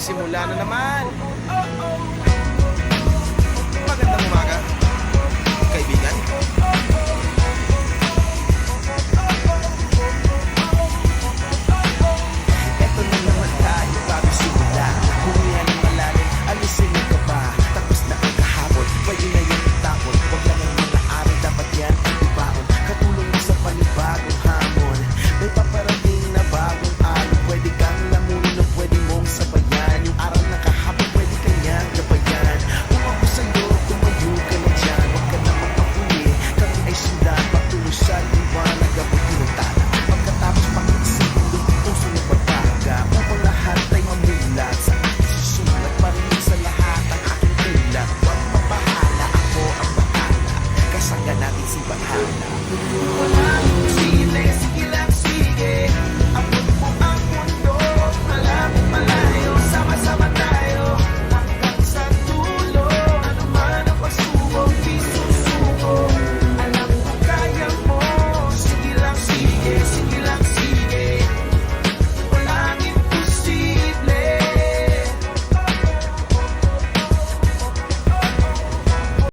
magsisimula na naman. Magandang umaga, kaibigan. Eto na naman tayo bago simula. Huminga ng malalim, alisin mo ka ba? Tapos na ang kahapon, pwede na yung itapon. Huwag lang ang mga araw, dapat yan ang ibaon. Katulong mo sa panibagong hamon. May paparating na bagong araw. Pwede kang lamunin o pwede mong sabayan. Yung araw na kahapon, pwede kanyang gabayan. Kung ako sa'yo, tumayo ka na dyan. Huwag ka na magpapuli, kami ay sundan. Pagtuloy sa liwanag, abot tinutala. Pagkatapos pakiisip, puso na pagbaga. Upang lahat ay mamulat sa aking susulat. Parinig sa lahat ang aking ulat. Huwag mapahala, ako ang bahala. Kasangga natin si Bahala.